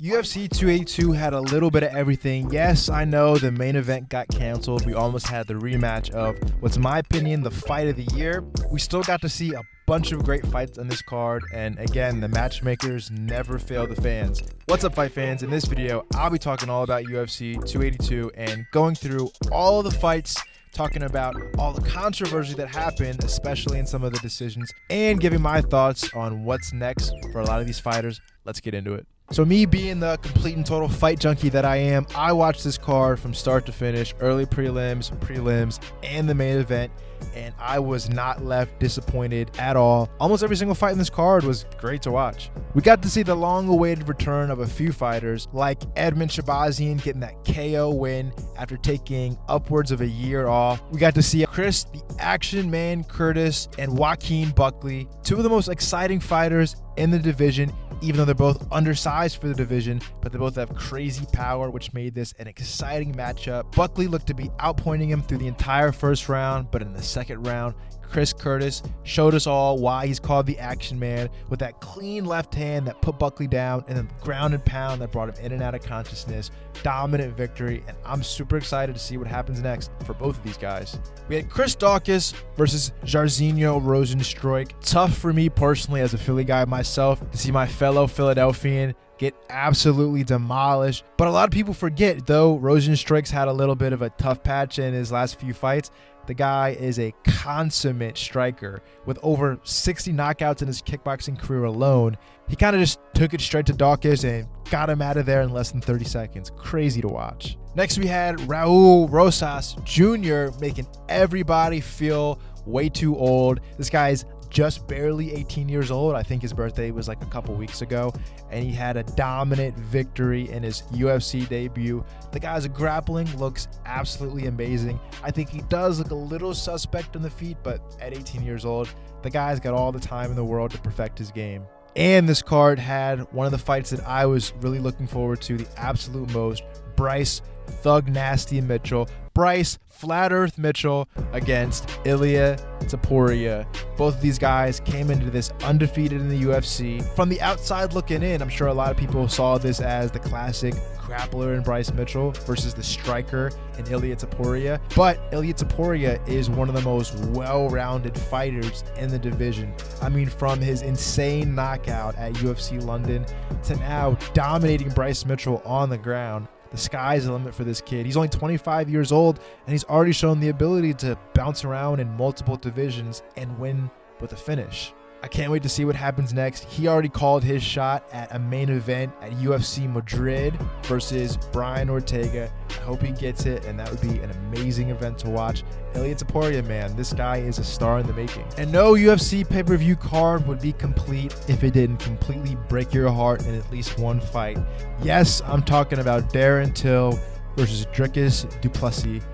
UFC 282 had a little bit of everything. Yes, I know the main event got canceled. We almost had the rematch of what's in my opinion the fight of the year. We still got to see a bunch of great fights on this card, and again, the matchmakers never fail the fans. What's up, fight fans? In this video, I'll be talking all about UFC 282 and going through all of the fights, talking about all the controversy that happened, especially in some of the decisions, and giving my thoughts on what's next for a lot of these fighters. Let's get into it. So me being the complete and total fight junkie that I am, I watched this card from start to finish, early prelims, and the main event, and I was not left disappointed at all. Almost every single fight in this card was great to watch. We got to see the long-awaited return of a few fighters, like Edmund Shabazian getting that KO win after taking upwards of a year off. We got to see Chris the Action Man Curtis and Joaquin Buckley, two of the most exciting fighters in the division, even though they're both undersized for the division, but they both have crazy power, which made this an exciting matchup. Buckley looked to be outpointing him through the entire first round, but in the second round, Chris Curtis showed us all why he's called the Action Man, with that clean left hand that put Buckley down and then ground and pound that brought him in and out of consciousness. Dominant victory, and I'm super excited to see what happens next for both of these guys. We had Chris Daukaus versus Jairzinho Rozenstruik. Tough for me personally as a Philly guy myself to see my fellow Philadelphian get absolutely demolished. But a lot of people forget, though Rozenstruik's had a little bit of a tough patch in his last few fights, the guy is a consummate striker with over 60 knockouts in his kickboxing career alone. He kind of just took it straight to Daukaus and got him out of there in less than 30 seconds. Crazy to watch. Next, we had Raul Rosas Jr. making everybody feel way too old. This guy's just barely 18 years old. I think his birthday was like a couple weeks ago, and he had a dominant victory in his UFC debut. The guy's grappling looks absolutely amazing. I think he does look a little suspect on the feet, but at 18 years old, the guy's got all the time in the world to perfect his game. And this card had one of the fights that I was really looking forward to the absolute most, Bryce Thug Nasty Mitchell. Bryce Flat Earth Mitchell against Ilia Topuria. Both of these guys came into this undefeated in the UFC. From the outside looking in, I'm sure a lot of people saw this as the classic grappler in Bryce Mitchell versus the striker in Ilia Topuria. But Ilia Topuria is one of the most well-rounded fighters in the division. I mean, from his insane knockout at UFC London to now dominating Bryce Mitchell on the ground. The sky's the limit for this kid. He's only 25 years old, and he's already shown the ability to bounce around in multiple divisions and win with a finish. I can't wait to see what happens next. He already called his shot at a main event at UFC Madrid versus Brian Ortega. I hope he gets it, and that would be an amazing event to watch. Ilia Topuria, man, this guy is a star in the making. And no UFC pay-per-view card would be complete if it didn't completely break your heart in at least one fight. Yes, I'm talking about Darren Till versus Dricus du Plessis.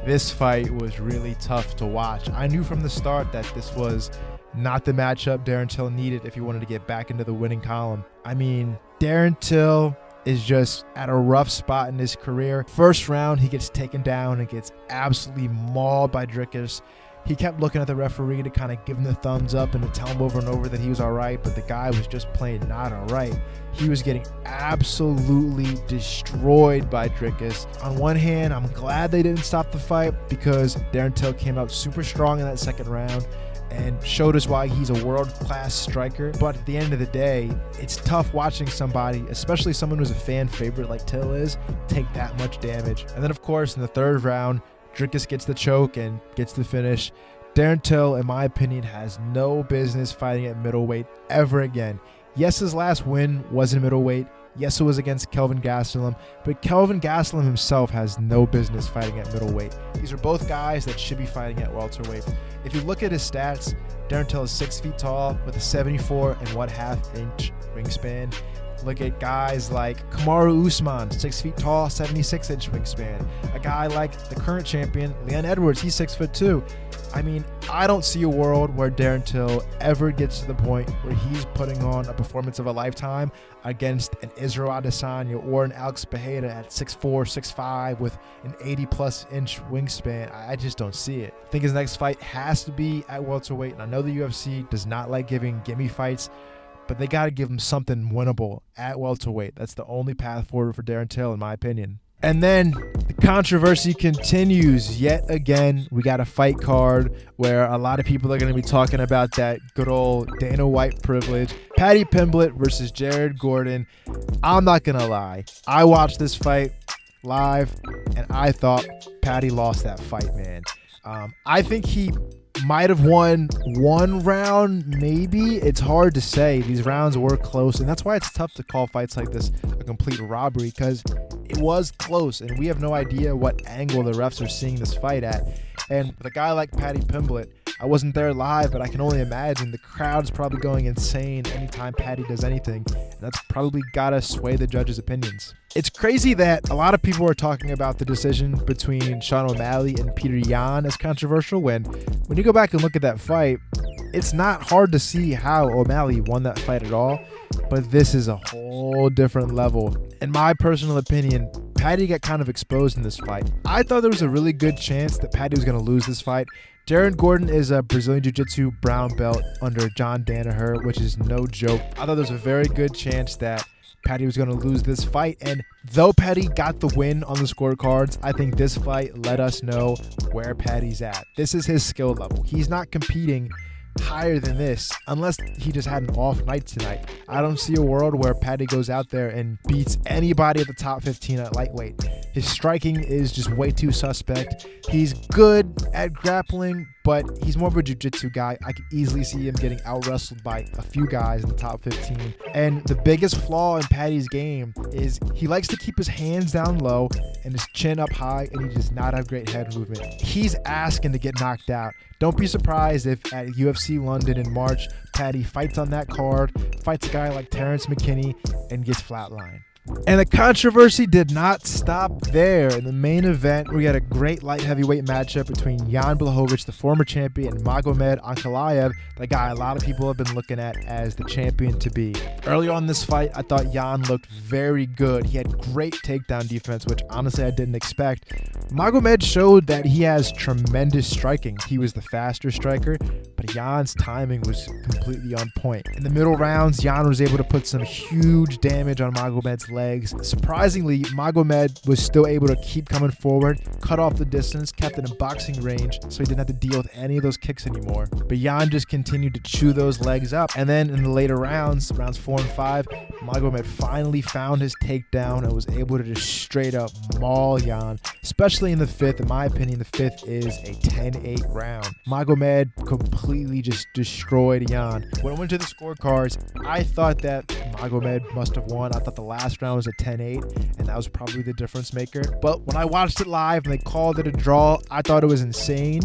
This fight was really tough to watch. I knew from the start that this was not the matchup Darren Till needed if he wanted to get back into the winning column. I mean, Darren Till is just at a rough spot in his career. First round, he gets taken down and gets absolutely mauled by Dricus. He kept looking at the referee to kind of give him the thumbs up and to tell him over and over that he was all right, but the guy was just plain not all right. He was getting absolutely destroyed by Dricus. On one hand, I'm glad they didn't stop the fight because Darren Till came out super strong in that second round and showed us why he's a world-class striker. But at the end of the day, it's tough watching somebody, especially someone who's a fan favorite like Till is, take that much damage. And then, of course, in the third round, Dricus gets the choke and gets the finish. Darren Till, in my opinion, has no business fighting at middleweight ever again. Yes, his last win was in middleweight. Yes, it was against Kelvin Gastelum, but Kelvin Gastelum himself has no business fighting at middleweight. These are both guys that should be fighting at welterweight. If you look at his stats, Darren Till is 6 feet tall with a 74.5-inch wingspan. Look at guys like Kamaru Usman, 6 feet tall, 76-inch wingspan. A guy like the current champion, Leon Edwards, he's 6'2". I mean, I don't see a world where Darren Till ever gets to the point where he's putting on a performance of a lifetime against an Israel Adesanya or an Alex Pereira at 6'4", 6'5", with an 80-plus inch wingspan. I just don't see it. I think his next fight has to be at welterweight, and I know the UFC does not like giving gimme fights, but they got to give him something winnable at welterweight. That's the only path forward for Darren Till, in my opinion. And then the controversy continues yet again. We got a fight card where a lot of people are going to be talking about that good old Dana White privilege. Paddy Pimblett versus Jared Gordon. I'm not going to lie. I watched this fight live, and I thought Paddy lost that fight, man. I think he might have won one round, maybe. It's hard to say. These rounds were close, and that's why it's tough to call fights like this a complete robbery, because it was close, and we have no idea what angle the refs are seeing this fight at. And with a guy like Paddy Pimblett, I wasn't there live, but I can only imagine the crowd's probably going insane anytime Paddy does anything, and that's probably gotta sway the judges' opinions. It's crazy that a lot of people are talking about the decision between Sean O'Malley and Peter Yan as controversial, when you go back and look at that fight, it's not hard to see how O'Malley won that fight at all, but this is a whole different level. In my personal opinion, Paddy got kind of exposed in this fight. I thought there was a really good chance that Paddy was going to lose this fight. Darren Gordon is a Brazilian Jiu-Jitsu brown belt under John Danaher, which is no joke. I thought there was a very good chance that Paddy was going to lose this fight, and though Paddy got the win on the scorecards, I think this fight let us know where Paddy's at. This is his skill level. He's not competing higher than this unless he just had an off night tonight. I don't see a world where Paddy goes out there and beats anybody at the top 15 at lightweight. His striking is just way too suspect. He's good at grappling, but he's more of a jiu-jitsu guy. I could easily see him getting out-wrestled by a few guys in the top 15. And the biggest flaw in Paddy's game is he likes to keep his hands down low and his chin up high, and he does not have great head movement. He's asking to get knocked out. Don't be surprised if at UFC London in March, Paddy fights on that card, fights a guy like Terrence McKinney, and gets flatlined. And the controversy did not stop there. In the main event, we had a great light heavyweight matchup between Jan Blachowicz, the former champion, and Magomed Ankalaev, the guy a lot of people have been looking at as the champion to be. Early on in this fight, I thought Jan looked very good. He had great takedown defense, which honestly I didn't expect. Magomed showed that he has tremendous striking. He was the faster striker, but Jan's timing was completely on point. In the middle rounds, Jan was able to put some huge damage on Magomed's legs. Surprisingly, Magomed was still able to keep coming forward, cut off the distance, kept it in boxing range, so he didn't have to deal with any of those kicks anymore. But Jan just continued to chew those legs up. And then in the later rounds 4 and 5, Magomed finally found his takedown and was able to just straight up maul Jan, especially in the fifth. In my opinion, the fifth is a 10-8 round. Magomed completely just destroyed Jan. When I went to the scorecards, I thought that Magomed must have won. I thought the last round was a 10-8, and that was probably the difference maker. But when I watched it live and they called it a draw, I thought it was insane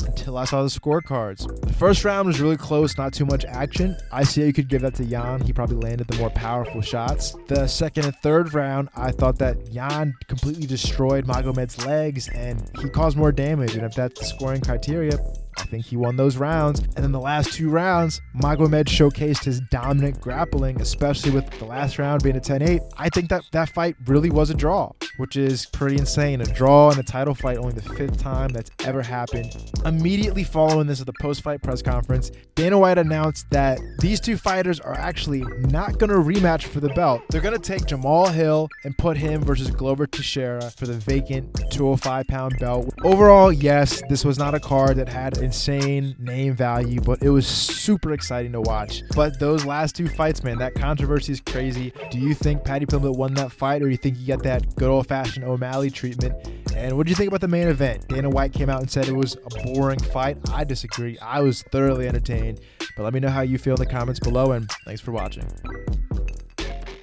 until I saw the scorecards. The first round was really close, not too much action. I see how you could give that to Jan. He probably landed the more powerful shots. The second and third round, I thought that Jan completely destroyed Magomed's legs and he caused more damage. And if that's the scoring criteria, I think he won those rounds. And then the last two rounds, Magomed showcased his dominant grappling, especially with the last round being a 10-8. I think that fight really was a draw, which is pretty insane. A draw in a title fight, only the fifth time that's ever happened. Immediately following this at the post-fight press conference, Dana White announced that these two fighters are actually not going to rematch for the belt. They're going to take Jamal Hill and put him versus Glover Teixeira for the vacant 205-pound belt. Overall, yes, this was not a card that had insane name value, but it was super exciting to watch. But those last two fights, man, that controversy is crazy. Do you think Paddy Pimblett won that fight, or do you think he got that good old-fashioned O'Malley treatment? And what do you think about the main event? Dana White came out and said it was a boring fight. I disagree. I was thoroughly entertained. But let me know how you feel in the comments below, and thanks for watching.